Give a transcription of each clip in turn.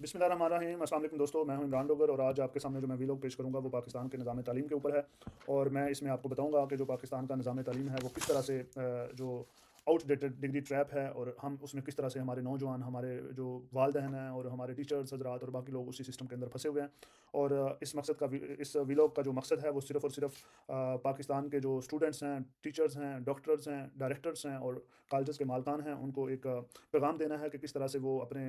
बिस्मिल्लाहिर्रहमानिर्रहीम। अस्सलाम वालेकुम दोस्तों, मैं हूं इमरान डोगर और आज आपके सामने जो मैं वीलॉग पेश करूंगा वो पाकिस्तान के निज़ाम तालीम के ऊपर है। और मैं इसमें आपको बताऊंगा कि जो पाकिस्तान का निज़ाम तालीम है वो किस तरह से जो आउटडेटेड डिग्री ट्रैप है और हम उसमें किस तरह से हमारे नौजवान, हमारे जो वालदेन हैं और हमारे टीचर्स हजरात और बाकी लोग उसी सिस्टम के अंदर फंसे हुए हैं। और इस वीलॉग का जो मकसद है वो सिर्फ़ और सिर्फ पाकिस्तान के जो स्टूडेंट्स हैं, टीचर्स हैं, डॉक्टर्स हैं, डायरेक्टर्स हैं और कॉलेजेस के मालकान हैं, उनको एक पैगाम देना है कि किस तरह से वो अपने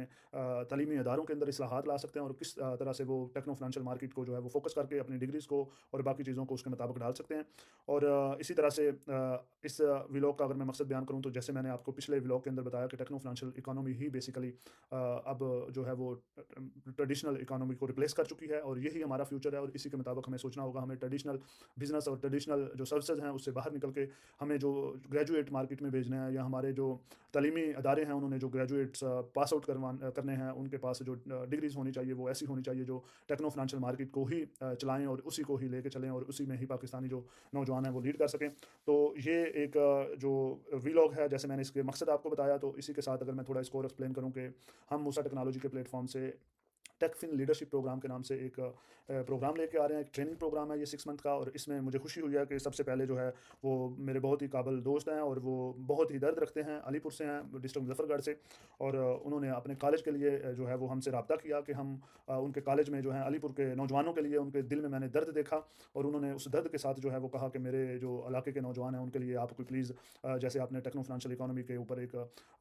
तालीमी इदारों के अंदर इस्लाहात ला सकते हैं और किस तरह से वो टेक्नो फाइनेंशियल मार्केट को जो है वो फोकस करके अपनी डिग्रीज़ को और बाकी चीज़ों को उसके मुताबिक डाल सकते हैं। और इसी तरह से इस व्लॉग का अगर मैं मकसद बयान करूँ तो जैसे मैंने आपको पिछले व्लॉग के अंदर बताया कि टेक्नो फाइनेंशियल इकोनॉमी ही बेसिकली अब जो है वो ट्रेडिशनल इकोनॉमी को रिप्लेस कर चुकी है और यही हमारा फ्यूचर है। और इसी के मुताबिक हमें सोचना होगा, हमें ट्रेडिशनल बिजनेस और ट्रेडिशनल जो सर्विसेज हैं उससे बाहर निकल के हमें जो ग्रेजुएट मार्केट में भेजना है, या हमारे जो तालीमी अदारे हैं उन्होंने जो ग्रेजुएट्स पास आउट करने हैं उनके पास जो डिग्रीज़ होनी चाहिए वो ऐसी होनी चाहिए जो टेक्नो फाइनेंशियल मार्केट को ही चलाएं और उसी को ही लेके चलें और उसी में ही पाकिस्तानी जो नौजवान हैं वो लीड कर सकें। तो ये एक जो वीलॉग है, जैसे मैंने इसके मकसद आपको बताया, तो इसी के साथ अगर मैं थोड़ा इसको और एक्सप्लेन करूँ कि हम मूसा टेक्नोलॉजी के प्लेटफॉर्म से टेकफिन लीडरशिप प्रोग्राम के नाम से एक प्रोग्राम लेके आ रहे हैं। एक ट्रेनिंग प्रोग्राम है ये 6 मंथ का, और इसमें मुझे खुशी हुई है कि सबसे पहले जो है वो मेरे बहुत ही काबिल दोस्त हैं और वो बहुत ही दर्द रखते हैं, अलीपुर से हैं, डिस्ट्रिक्ट मुजफ्फरगढ़ से। और उन्होंने अपने कॉलेज के लिए जो है वो हमसे रब्ता किया कि हम उनके कॉलेज में जो है अलीपुर के नौजवानों के लिए, उनके दिल में मैंने दर्द देखा और उन्होंने उस दर्द के साथ जो है वो कहा कि मेरे जो इलाके के नौजवान हैं उनके लिए आप कोई प्लीज़, जैसे आपने टेक्नो फाइनेंशियल इकोनॉमी के ऊपर एक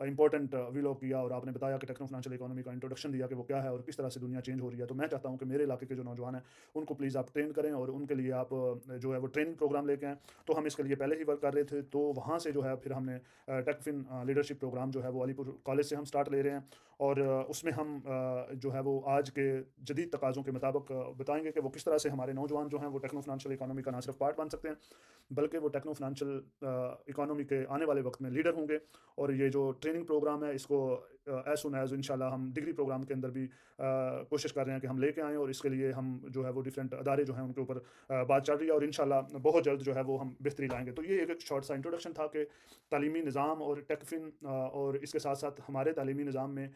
इंपॉर्टेंट वीलॉग किया और आपने बताया कि टेक्नो फाइनेंशियल इकोनॉमी का इंट्रोडक्शन दिया कि वो क्या है और किस तरह से दुनिया चेंज हो रही है, तो मैं चाहता हूँ कि मेरे इलाके के जो नौजवान हैं उनको प्लीज़ आप ट्रेन करें और उनके लिए आप जो है वो ट्रेनिंग प्रोग्राम लेके आएँ। तो हम इसके लिए पहले ही वर्क कर रहे थे, तो वहाँ से जो है फिर हमने टेकफिन लीडरशिप प्रोग्राम जो है वो अलीपुर कॉलेज से हम स्टार्ट ले रहे हैं। और उसमें हम जो है वो आज के जदीद तकाज़ों के मुताबिक बताएंगे कि वो किस तरह से हमारे नौजवान जो हैं वो टेक्नो फाइनेंशियल इकोनॉमी का ना सिर्फ पार्ट बन सकते हैं बल्कि वो टेक्नो फाइनेंशियल इकोनॉमी के आने वाले वक्त में लीडर होंगे। और ये जो ट्रेनिंग प्रोग्राम है इसको एज सुन एज इंशाल्लाह हम डिग्री प्रोग्राम के अंदर भी कोशिश कर रहे हैं कि हम लेके आएँ, और इसके लिए हम जो है वो डिफरेंट अदारे जो हैं उनके ऊपर बात चल रही है और इंशाल्लाह बहुत जल्द जो है वो हम बेहतरी लाएंगे। तो ये एक शॉर्ट सा इंट्रोडक्शन था कि तालीमी निज़ाम और टेकफिन और इसके साथ साथ हमारे तालीमी निज़ाम में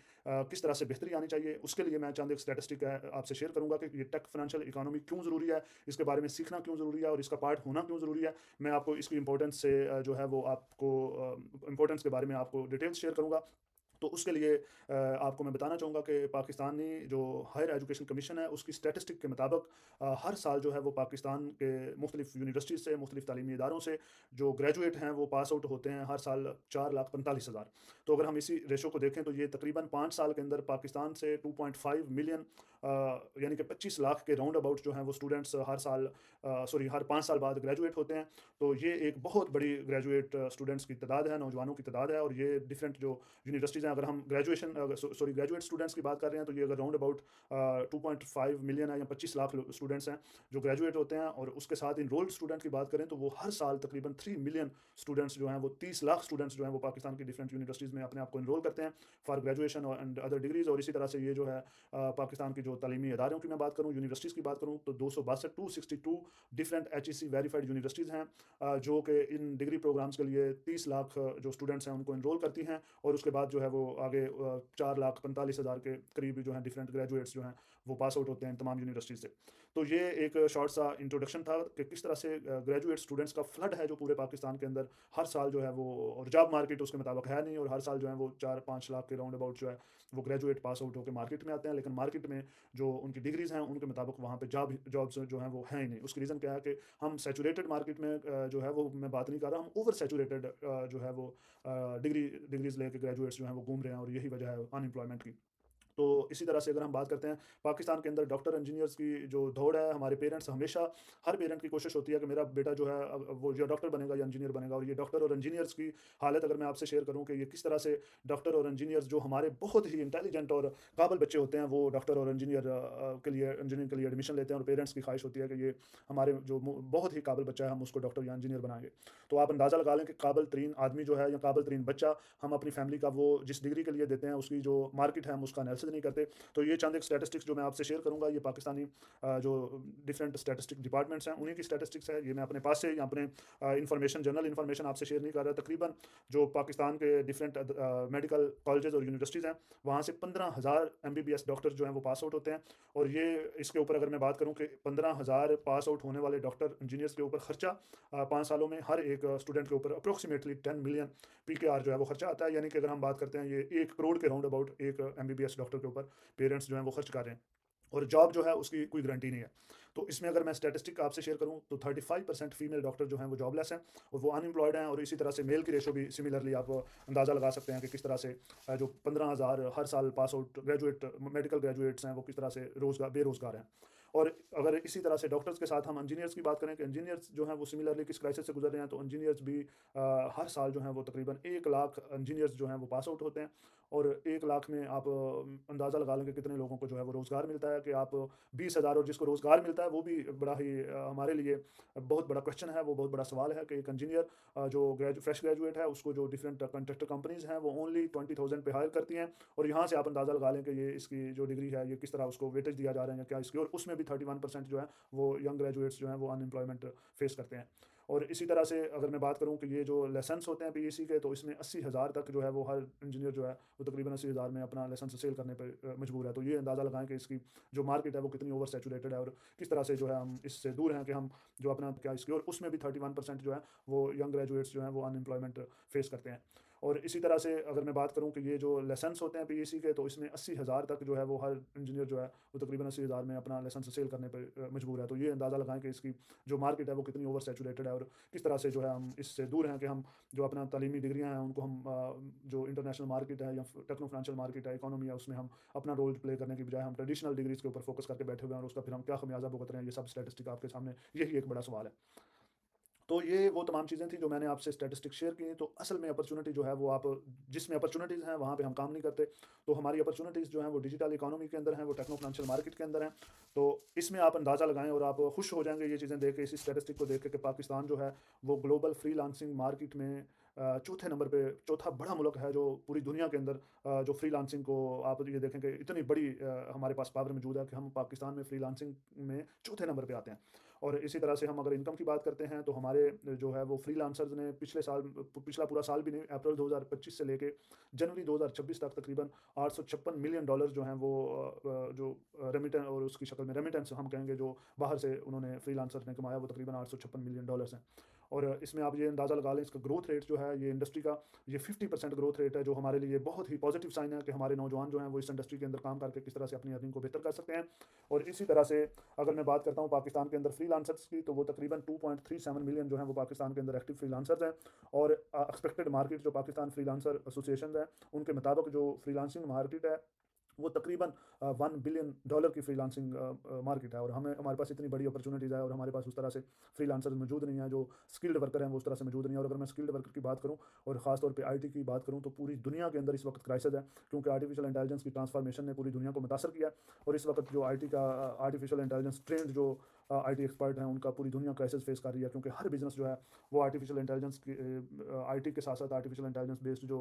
किस तरह से बेहतरी आनी चाहिए। उसके लिए मैं चंद एक स्टैटिस्टिक आपसे शेयर करूँगा कि ये टेक फाइनेंशियल इकोनॉमी क्यों ज़रूरी है, इसके बारे में सीखना क्यों ज़रूरी है और इसका पार्ट होना क्यों ज़रूरी है। मैं आपको इसकी इंपॉर्टेंस से जो है वो आपको इंपॉर्टेंस के बारे में आपको डिटेल्स शेयर करूँगा। तो उसके लिए आपको मैं बताना चाहूँगा कि पाकिस्तानी जो हायर एजुकेशन कमीशन है उसकी स्टैटिस्टिक के मुताबिक हर साल जो है वो पाकिस्तान के मुख्तलिफ यूनिवर्सिटीज़ से, मुख्तलिफ तालीमी इदारों से जो ग्रेजुएट हैं वो पास आउट होते हैं हर साल 4,45,000। तो अगर हम इसी रेशो को देखें तो ये तकरीबन 5 साल के अंदर पाकिस्तान से 2.5 मिलियन यानी कि 25 लाख के राउंड अबाउट जो हैं वो स्टूडेंट्स हर साल हर 5 साल बाद ग्रेजुएट होते हैं। तो ये एक बहुत बड़ी ग्रेजुएट स्टूडेंट्स की तादाद है, नौजवानों की तादाद है। और ये डिफरेंट जो यूनिवर्सिटीज़ हैं, अगर हम ग्रेजुएट स्टूडेंट्स की बात कर रहे हैं तो ये अगर राउंड अबाउट 2.5 मिलियन है या 25 लाख स्टूडेंट्स हैं जो ग्रेजुएट होते हैं। और उसके साथ इनरोल्ड स्टूडेंट की बात करें तो वो हर साल तकरीबन 3 मिलियन स्टूडेंट्स जो हैं वो 30 लाख स्टूडेंट्स जो हैं वो पाकिस्तान की डिफरेंट यूनिवर्सिटीज़ में अपने आप को इनरोल करते हैं for graduation and other degrees. और इसी तरह से ये जो है पाकिस्तान की जो तालीमी इदारों की मैं बात करूँ, यूनिवर्सिटीज़ की बात करूँ, तो 262 डिफरेंट HEC वेरीफाइड यूनिवर्सिटीज़ हैं जो कि इन डिग्री प्रोग्राम्स के लिए 30 लाख जो स्टूडेंट्स हैं उनको इनरोल करती हैं। और उसके बाद जो है वो आगे 4,45,000 के करीब जो हैं डिफरेंट ग्रेजुएट्स जो हैं वो पास आउट होते हैं तमाम यूनिवर्सिटी से। तो ये एक शॉर्ट सा इंट्रोडक्शन था कि किस तरह से ग्रेजुएट स्टूडेंट्स का फ्लड है जो पूरे पाकिस्तान के अंदर हर साल जो है वो, और जॉब मार्केट उसके मुताबिक है नहीं, और हर साल जो है वो 4-5 लाख के राउंड अबाउट जो है वो ग्रेजुएट पास आउट होकर मार्केट में आते हैं, लेकिन मार्केट में जो उनकी डिग्रीज़ हैं उनके मुताबिक वहाँ पे जॉब्स जो हैं वो हैं ही नहीं। उसकी रीज़न क्या है कि हम सैचुरेटेड मार्केट में जो है वो मैं बात नहीं कर रहा, हम ओवर सैचुरेटेड जो है वो डिग्रीज़ लेके ग्रेजुएट्स जो हैं वो घूम रहे हैं, और यही वजह है अनएम्प्लॉयमेंट की। तो इसी तरह से अगर हम बात करते हैं पाकिस्तान के अंदर डॉक्टर इंजीनियर्स की जो दौड़ है, हमारे पेरेंट्स हमेशा, हर पेरेंट की कोशिश होती है कि मेरा बेटा जो है वो या डॉक्टर बनेगा या इंजीनियर बनेगा। और ये डॉक्टर और इंजीनियर्स की हालत अगर मैं आपसे शेयर करूं कि ये किस तरह से डॉक्टर और इंजीनियर्स जो हमारे बहुत ही इंटेलिजेंट और काबिल बच्चे होते हैं वो डॉक्टर और इंजीनियरिंग के लिए एडमिशन लेते हैं, और पेरेंट्स की ख्वाहिश होती है कि ये हमारे जो बहुत ही काबिल बच्चा है हम उसको डॉक्टर या इंजीनियर बनाएंगे। तो आप अंदाज़ा लगा लें कि काबिल तरीन आदमी जो है या काबिल तरीन बच्चा हम अपनी फैमिली का वो जिस डिग्री के लिए देते हैं उसकी जो मार्केट है हम उसका एनालिसिस नहीं करते। तो ये चंद एक स्टैटिस्टिक्स जो मैं आपसे शेयर करूँगा, ये पाकिस्तानी जो डिफरेंट स्टैटिस्टिक डिपार्टमेंट्स हैं उन्हीं की स्टैटिस्टिक्स है। ये मैं अपने पास से या अपने इंफॉर्मेशन जनरल इन्फॉर्मेशन आपसे शेयर नहीं कर रहा। तकरीबन जो पाकिस्तान के डिफरेंट मेडिकल कॉलेजेस और यूनिवर्सिटीज़ हैं, वहाँ से 15,000 MBBS डॉक्टर जो हैं वो पास आउट होते हैं। और ये इसके ऊपर अगर मैं बात करूँ कि 15,000 पास आउट होने वाले डॉक्टर इंजीनियर्स के ऊपर खर्चा 5 सालों में हर एक स्टूडेंट के ऊपर अप्रोक्सीमेटली 10 मिलियन PKR जो है वो खर्चा आता है। यानी कि अगर हम बात करते हैं, ये 1 करोड़ के राउंड अबाउट एक MBBS डॉक्टर के ऊपर पेरेंट्स जो हैं वो खर्च कर रहे हैं। और जॉब जो है उसकी कोई गारंटी नहीं है। तो इसमें अगर मैं स्टैटिस्टिक आपसे शेयर करूं तो 35% फीमेल डॉक्टर जो हैं वो जॉबलेस हैं और वो अनएम्प्लॉयड हैं। और इसी तरह से मेल की रेशो भी सिमिलरली आप अंदाज़ा लगा सकते हैं कि किस तरह से जो 15,000 हर साल pass out graduate medical graduates हैं वो किस तरह से रोजगार बेरोजगार हैं। और अगर इसी तरह से डॉक्टर्स के साथ हम इंजीनियर्स की बात करें कि इंजीनियर्स जो हैं वो सिमिलरली किस क्राइसिस से गुजर रहे हैं, तो इंजीनियर्स भी हर साल जो हैं वो तकरीबन 1 लाख इंजीनियर्स जो हैं वो पास आउट होते हैं। और 1 लाख में आप अंदाज़ा लगा लेंगे कितने लोगों को जो है वो रोज़गार मिलता है कि आप 20,000, और जिसको रोज़गार मिलता है वो भी बड़ा ही हमारे लिए बहुत बड़ा क्वेश्चन है, वो बहुत बड़ा सवाल है कि एक इंजीनियर जो फ्रेश ग्रेजुएट है उसको जो डिफरेंट कंट्रैक्टर कंपनीज़ हैं वो ओनली 20,000 पे हायर करती हैं। और यहाँ से आप अंदाज़ा लगा लें कि ये इसकी जो डिग्री है ये किस तरह उसको वेटेज दिया जा रहा है क्या इसकी। और उसमें भी 31% जो है वो यंग ग्रेजुएट्स जो हैं वो अनएम्प्लॉयमेंट फेस करते हैं। और इसी तरह से अगर मैं बात करूं कि ये जो लाइसेंस होते हैं PEC के, तो इसमें 80,000 तक जो है वो हर इंजीनियर जो है वो तकरीबन 80,000 में अपना लाइसेंस सेल करने पर मजबूर है। तो ये अंदाज़ा लगाएं कि इसकी जो मार्केट है वो कितनी ओवर सैचुरेटेड है और किस तरह से जो है हम इससे दूर हैं कि हम जो अपना क्या इसकी। और उसमें भी 31% जो है वो यंग ग्रेजुएट्स जो हैं वो अनएम्प्लॉयमेंट फेस करते हैं। और इसी तरह से अगर मैं बात करूं कि ये जो लाइसेंस होते हैं PEC के, तो इसमें 80,000 तक जो है वो हर इंजीनियर जो है वो तकरीबन 80,000 में अपना लाइसेंस सेल करने पर मजबूर है। तो ये अंदाज़ा लगाएं कि इसकी जो मार्केट है वो कितनी ओवर सैचुरेटेड है और किस तरह से जो है हम इससे दूर हैं कि हम जो अपना तालीमी डिग्रियां हैं उनको हम जो इंटरनेशनल मार्केट है या टेक्नो फाइनेंशियल मार्केट है, इकोनॉमी है, उसमें हम अपना रोल प्ले करने की बजाय हम ट्रेडिशनल डिग्रीज के ऊपर फोकस करके बैठे हुए हैं और उसका फिर हम क्या खमियाजा भुगत रहे हैं। ये सब स्टैटिस्टिक आपके सामने, यही एक बड़ा सवाल है। तो ये वो तमाम चीज़ें थी जो मैंने आपसे स्टैटिस्टिक्स शेयर की। तो असल में अपॉर्चुनिटी जो है वो आप जिसमें अपॉर्चुनिटीज़ हैं वहाँ पे हम काम नहीं करते। तो हमारी अपॉर्चुनिटीज़ जो हैं वो डिजिटल इकोनॉमी के अंदर हैं, वो टेक्नो फाइनेंशियल मार्केट के अंदर हैं। तो इसमें आप अंदाज़ा लगाएं और आप खुश हो जाएंगे ये चीज़ें देख के, इसी स्टैटिस्टिक को देख के कि पाकिस्तान जो है वो ग्लोबल फ्रीलांसिंग मार्केट में चौथे नंबर पे, चौथा बड़ा मुल्क है जो पूरी दुनिया के अंदर जो फ्रीलांसिंग को आप ये देखें कि इतनी बड़ी हमारे पास पावर मौजूद है कि हम पाकिस्तान में फ्रीलांसिंग में चौथे नंबर पे आते हैं। और इसी तरह से हम अगर इनकम की बात करते हैं तो हमारे जो है वो फ्रीलांसर्स ने पिछला पूरा साल भी नहीं, अप्रैल 2025 से लेके जनवरी 2026 तक तकरीबन $856 मिलियन जो हैं वो जो रेमिटेंस और उसकी शक्ल में रेमिटेंस हम कहेंगे जो बाहर से उन्होंने फ्रीलांसर्स ने कमाया, वो तकरीबन $856 मिलियन हैं। और इसमें आप ये अंदाज़ा लगा लें इसका ग्रोथ रेट जो है ये इंडस्ट्री का, ये 50% ग्रोथ रेट है, जो हमारे लिए बहुत ही पॉजिटिव साइन है कि हमारे नौजवान जो हैं वो इस इंडस्ट्री के अंदर काम करके किस तरह से अपनी अर्निंग को बेहतर कर सकते हैं। और इसी तरह से अगर मैं बात करता हूँ पाकिस्तान के अंदर फ्रीलांसर्स की, तो वो तकरीबन 2.37 मिलियन जो हैं वो पाकिस्तान के अंदर एक्टिव फ्रीलांसर्स हैं। और एक्सपेक्टेड मार्केट जो पाकिस्तान फ्रीलांसर एसोसिएशन है उनके मुताबिक जो फ्रीलांसिंग मार्केट है वो तकरीबन $1 बिलियन की फ्रीलांसिंग मार्केट है। और हमें हमारे पास इतनी बड़ी अपॉर्चुनिटीज़ है और हमारे पास उस तरह से फ्रीलांसर्स मौजूद नहीं है, जो स्किल्ड वर्कर हैं वो उस तरह से मौजूद नहीं है। और अगर मैं स्किल्ड वर्कर की बात करूं और ख़ासतौर पे IT की बात करूं तो पूरी दुनिया के अंदर इस वक्त क्राइसिस है, क्योंकि आर्टिफिशियल इंटेलिजेंस की ट्रांसफॉर्मेशन ने पूरी दुनिया को मुतासर किया है। और इस वक्त जो IT का आर्टिफिशियल इंटेलिजेंस ट्रेंड जो IT एक्सपर्ट हैं उनका पूरी दुनिया क्राइसिस फेस कर रही है, क्योंकि हर बिजनेस जो है वो आर्टिफिशियल इंटेलिजेंस की IT के साथ साथ आर्टिफिशियल इंटेलिजेंस बेस्ड जो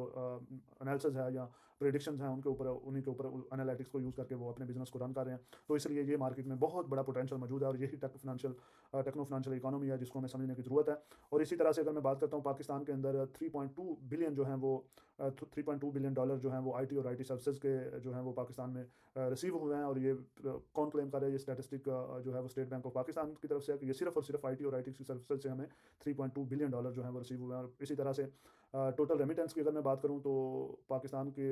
एनालिसिस है या प्रेडिक्शंस हैं उनके ऊपर, उन्हीं के ऊपर एनालिटिक्स को यूज़ करके वो अपने बिजनेस को रन कर रहे हैं। तो इसलिए ये मार्केट में बहुत बड़ा पोटेंशियल मौजूद है और यही टेक्नो फाइनेंशियल इकोनॉमी है जिसको हमें समझने की ज़रूरत है। और इसी तरह से अगर मैं बात करता हूँ पाकिस्तान के अंदर 3.2 बिलियन जो हैं वो $3.2 बिलियन जो हैं वो IT और IT सर्विसेज के जो हैं वो पाकिस्तान में रिसीव हुए हैं। और ये कौन क्लेम कर रहा है, ये स्टैटिस्टिक जो है वो स्टेट बैंक ऑफ पाकिस्तान की तरफ से है कि ये सिर्फ और सिर्फ IT और IT की सर्विसेज से हमें $3.2 बिलियन जो है वो रिसीव हुए हैं। और इसी तरह से टोटल रेमिटेंस की अगर मैं बात करूं तो पाकिस्तान के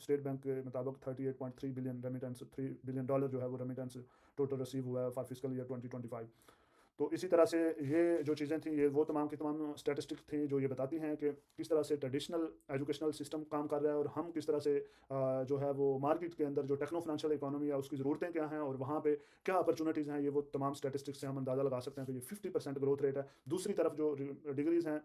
स्टेट बैंक के मुताबिक 38.3 बिलियन रेमिटेंस, $3 बिलियन जो है वो रेमिटेंस टोटल रिसीव हुआ है फॉर फिजिकल ईयर 2025। तो इसी तरह से ये जो चीज़ें थी ये वो तमाम की तमाम स्टैटिस्टिक्स थी जो ये बताती हैं कि किस तरह से ट्रेडिशनल एजुकेशनल सिस्टम काम कर रहा है और हम किस तरह से जो है वो मार्केट के अंदर जो टेक्नो फाइनेंशियल इकोनॉमी है उसकी ज़रूरतें क्या हैं और वहाँ पे क्या अपॉर्चुनिटीज़ हैं। ये वो तमाम स्टैटिस्टिक्स से हम अंदाज़ा लगा सकते हैं कि ये 50% ग्रोथ रेट है। दूसरी तरफ जो डिग्रीज़ हैं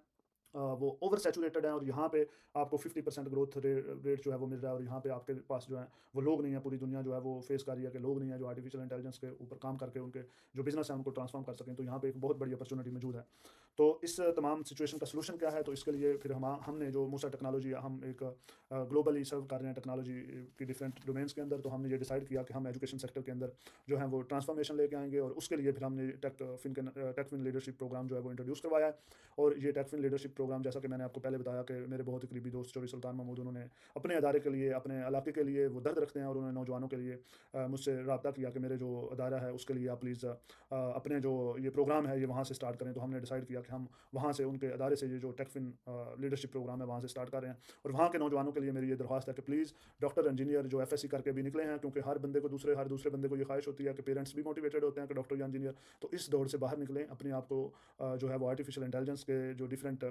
वो ओवर सैचुरेटेड हैं, और यहाँ पे आपको 50% ग्रोथ रेट जो है वो मिल रहा है, और यहाँ पे आपके पास जो है वो लोग नहीं है, पूरी दुनिया जो है वो फेस कर रही है कि लोग नहीं है जो आर्टिफिशियल इंटेलिजेंस के ऊपर काम करके उनके जो बिजनेस है उनको ट्रांसफॉर्म कर सकें। तो यहाँ पे एक बहुत बड़ी अपॉर्चुनिटी मौजूद है। तो इस तमाम सिचुएशन का सोल्यूशन क्या है? तो इसके लिए फिर हमने जो मूसा टेक्नोलॉजी, हम एक ग्लोबली सर्व कर रहे हैं टेक्नोलॉजी की डिफरेंट डोमेन्स के अंदर। तो हमने ये डिसाइड किया कि हम एजुकेशन सेक्टर के अंदर जो है वो ट्रांसफॉर्मेशन लेके आएंगे, और उसके लिए फिर हमने टेकफिन लीडरशिप प्रोग्राम जो है वो इंट्रोड्यूस करवाया है। और ये टेकफिन लीडरशिप प्रोग्राम, जैसा कि मैंने आपको पहले बताया कि मेरे बहुत ही करीबी दोस्त चौधरी सुल्तान महमूद, उन्होंने अपने अदारे के लिए, अपने इलाके के लिए वो दर्द रखते हैं, और उन्होंने नौजवानों के लिए मुझसे रब्ता किया कि मेरे जो अदारा है उसके लिए आप प्लीज़ अपने जो ये प्रोग्राम है ये वहाँ से स्टार्ट करें। तो हमने डिसाइड किया कि हम वहाँ से, उनके अदारे से, ये जो टेकफिन लीडरशिप प्रोग्राम है वहाँ से स्टार्ट कर रहे हैं। और वहाँ के नौजवानों के लिए मेरी ये दरख्वास्त है कि प्लीज़ डॉक्टर इंजीनियर जो एफएससी करके भी निकले हैं, क्योंकि हर दूसरे बंदे को ये ख्वाहिश होती है कि पेरेंट्स भी मोटिवेटेड होते हैं कि डॉक्टर या इंजीनियर, तो इस दौड़ से बाहर निकलें, अपने आप को जो है वो आर्टिफिशियल इंटेलिजेंस के जो डिफरेंट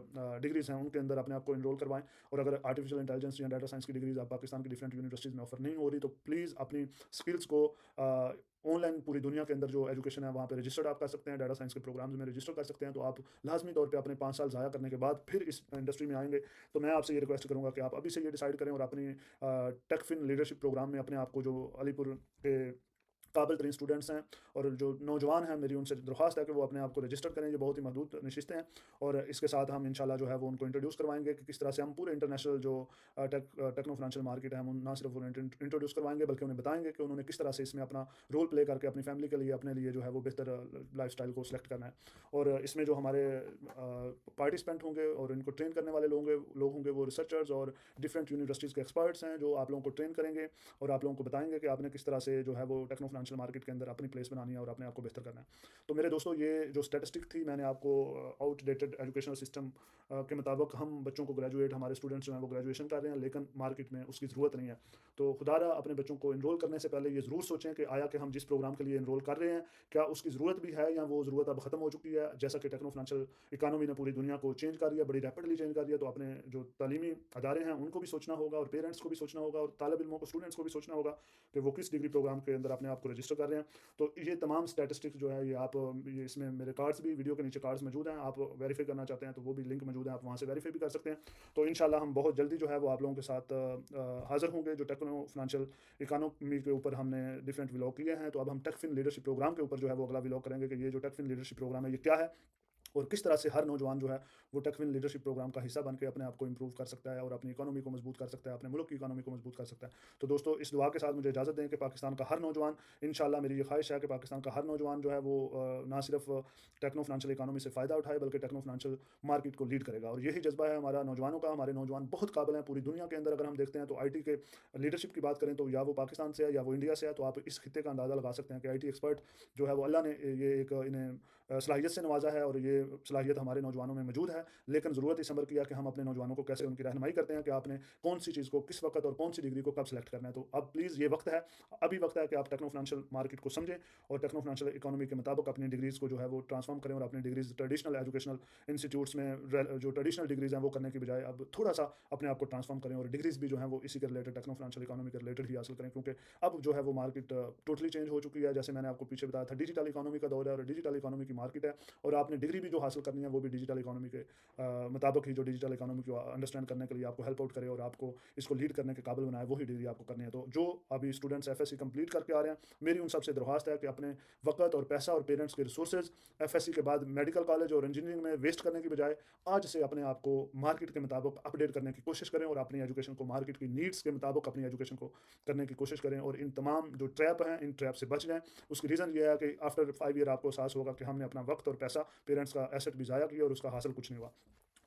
डिग्रीज हैं उनके अंदर अपने आप को इनरोल करवाएं। और अगर आर्टिफिशियल इंटेलिजेंस या डाटा साइंस की डिग्रीज आप पाकिस्तान की डिफरेंट यूनिवर्सिटीज़ में ऑफर नहीं हो रही, तो प्लीज़ अपनी स्किल्स को ऑनलाइन पूरी दुनिया के अंदर जो एजुकेशन है वहाँ पे रजिस्टर्ड आप कर सकते हैं, डाटा साइंस के प्रोग्राम्स में रजिस्टर कर सकते हैं। तो आप लाजमी तौर पे अपने 5 साल ज़ाया करने के बाद फिर इस इंडस्ट्री में आएंगे। तो मैं आपसे ये रिक्वेस्ट करूँगा कि आप अभी से ये डिसाइड करें, और अपनी टेकफिन लीडरशिप प्रोग्राम में अपने आप को, जो अलीपुर के काबिल तरीन स्टूडेंट्स हैं और जो नौजवान हैं, मेरी उनसे दरख्वास्त है कि वो अपने आप को रजिस्टर करें। ये बहुत ही महदूद नशिस्तें हैं, और इसके साथ हम इंशाल्लाह जो है वो उनको इंट्रोड्यूस करवाएंगे कि किस तरह से हम पूरे इंटरनेशनल जो टेक्नो फाइनेंशियल मार्केट है, हम ना सिर्फ उन्हें इंट्रोड्यूस करवाएंगे बल्कि उन्हें बताएंगे कि उन्होंने किस तरह से इसमें अपना रोल प्ले करके अपनी फैमिली के लिए, अपने लिए जो है वो बेहतर लाइफ स्टाइल को सिलेक्ट करना है। और इसमें जो हमारे पार्टिसिपेंट होंगे और इनको ट्रेन करने वाले लोग होंगे वो रिसर्चर्स और डिफरेंट यूनिवर्सिटीज़ के एक्सपर्ट्स हैं, जो आप लोगों को ट्रेन करेंगे और आप लोगों को बताएंगे कि आपने किस तरह से जो है वो टेक्नो फाइनेंशियल मार्केट के अंदर अपनी प्लेस बनानी है और अपने आप को बेहतर करना है। तो मेरे दोस्तों, ये जो स्टैटिस्टिक थी मैंने आपको आउटडेटेड एजुकेशनल सिस्टम के मुताबिक, हम बच्चों को ग्रेजुएट, हमारे स्टूडेंट्स जो हैं वो ग्रेजुएशन कर रहे हैं, लेकिन मार्केट में उसकी ज़रूरत नहीं है। तो खुदारा अपने बच्चों को इनरोल करने से पहले ये ज़रूर सोचें कि आया कि हम जिस प्रोग्राम के लिए इनरोल कर रहे हैं क्या उसकी ज़रूरत भी है, या वो ज़रूरत अब ख़त्म हो चुकी है। जैसा कि टेक्नो फाइनेंशियल इकानमी ने पूरी दुनिया को चेंज कर दिया, बड़ी रैपिडली चेंज कर दिया। तो अपने जो तालीमी अदारे हैं उनको भी सोचना होगा, और पेरेंट्स को भी सोचना होगा, और तालिब इल्मों को, स्टूडेंट्स को भी सोचना होगा कि वो किस डिग्री प्रोग्राम के अंदर अपने आप को रजिस्टर कर रहे हैं। तो ये तमाम स्टैटिस्टिक्स जो है ये इसमें मेरे कार्ड्स भी, वीडियो के नीचे कार्ड्स मौजूद हैं, आप वेरीफाई करना चाहते हैं तो वो भी लिंक मौजूद है, आप वहाँ से वेरीफाई भी कर सकते हैं। तो इंशाल्लाह हम बहुत जल्दी जो है वो आप लोगों के साथ हाज़िर होंगे। जो टेक्नो फाइनेंशियल इकानमी के ऊपर हमने डिफरेंट व्लॉग किए हैं, तो अब हम टेकफिन लीडरशिप प्रोग्राम के ऊपर जो है वो अगला व्लॉग करेंगे कि ये जो टेकफिन लीडरशिप प्रोग्राम है ये क्या है, और किस तरह से हर नौजवान जो है वो टेकफिन लीडरशिप प्रोग्राम का हिस्सा बन के अपने आप को इंप्रूव कर सकता है और अपनी इकोनॉमी को मजबूत कर सकता है, अपने मुल्क की इकोनॉमी को मजबूत कर सकता है। तो दोस्तों, इस दुआ के साथ मुझे इजाज़त दें कि पाकिस्तान का हर नौजवान, इंशाल्लाह मेरी ये ख्वाहिश है कि पाकिस्तान का हर नौजवान जो है वो ना सिर्फ टेक्नो फाइनेंशियल इकानमी से फ़ायदा उठाए बल्कि टेक्नो फाइनेंशियल मार्केट को लीड करेगा। और यही जज्बा है हमारा नौजवानों का। हमारे नौजवान बहुत काबिल हैं पूरी दुनिया के अंदर। अगर हम देखते हैं तो IT के लीडरशिप की बात करें तो या वो पाकिस्तान से है या वो इंडिया से है। तो आप इस खित्ते का अंदाज़ा लगा सकते हैं कि IT एक्सपर्ट जो है वो अल्लाह ने ये एक इन्हें सलाहियत से नवाजा है, और ये सलाहियत हमारे नौजवानों में मौजूद है। लेकिन ज़रूरत इस अमर किया कि हम अपने नौजवानों को कैसे उनकी रहनुमाई करते हैं कि आपने कौन सी चीज़ को किस वक्त और कौन सी डिग्री को कब सेलेक्ट करना है। तो अब प्लीज़ ये वक्त है, अभी वक्त है कि आप टेक्नो फाइनेंशियल मार्केट को समझें और टेक्नो फाइनेंशियल इकोनॉमी के मुताबिक अपनी डिग्रीज़ को जो है वो ट्रांसफॉर्म करें, और अपनी डिग्रीज़ ट्रेडिशनल एजुकेशनल इंस्टीट्यूट्स में जो ट्रेडिशनल डिग्रीज़ हैं वो करने की बजाय अब थोड़ा सा अपने आप को ट्रांसफॉर्म करें, और डिग्रीज़ भी जो हैं वो इसी के रिलेटेड, टेक्नो फाइनेंशियल इकोनॉमी के रिलेटेड ही हासिल करें। क्योंकि अब जो है वो मार्केट टोटली चेंज हो चुकी है। जैसे मैंने आपको पीछे बताया था, डिजिटल इकोनॉमी का दौर है और डिजिटल इकोनॉमी की मार्केट है, और आपने डिग्री भी जो हासिल करनी है वो भी डिजिटल इकोनॉमी के मुताबिक ही, जो डिजिटल इकोनॉमी को अंडरस्टैंड करने के लिए आपको हेल्प आउट करे और आपको इसको लीड करने के काबिल बनाए, वही डिग्री आपको करनी है। तो जो अभी स्टूडेंट्स FSC कंप्लीट करके आ रहे हैं, मेरी उन सबसे दरख्वास्त है कि अपने वक्त और पैसा और पेरेंट्स के रिसोर्सेज FSC के बाद मेडिकल कॉलेज और इंजीनियरिंग में वेस्ट करने की बजाय आज से अपने आप को मार्केट के मुताबिक अपडेट करने की कोशिश करें, और अपनी एजुकेशन को मार्केट की नीड्स के मुताबिक अपनी एजुकेशन को करने की कोशिश करें, और इन तमाम जो ट्रैप हैं इन ट्रैप से बच जाएं। उसकी रीज़न ये है कि आफ्टर 5 ईयर आपको एहसास होगा कि हमने अपना वक्त और पैसा, पेरेंट्स का एसेट भी ज़ाया किया और उसका हासिल कुछ नहीं हुआ।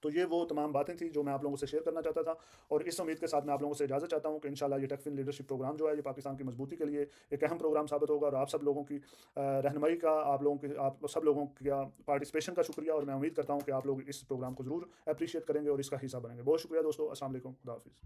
तो ये वो तमाम बातें थी जो मैं आप लोगों से शेयर करना चाहता था, और इस उम्मीद के साथ मैं आप लोगों से इजाज़त चाहता हूँ कि इंशाल्लाह ये टेकफिन लीडरशिप प्रोग्राम जो है ये पाकिस्तान की मजबूती के लिए एक अहम प्रोग्राम साबित होगा, और आप सब लोगों की रहनुमाई का, आप सब लोगों का पार्टिसिपेशन का शुक्रिया, और मैं उम्मीद करता हूँ कि आप लोग इस प्रोग्राम को ज़रूर अप्रिशिएट करेंगे और इसका हिस्सा बनेंगे। बहुत शुक्रिया दोस्तों। अस्सलाम वालेकुम, खुदा हाफिज़।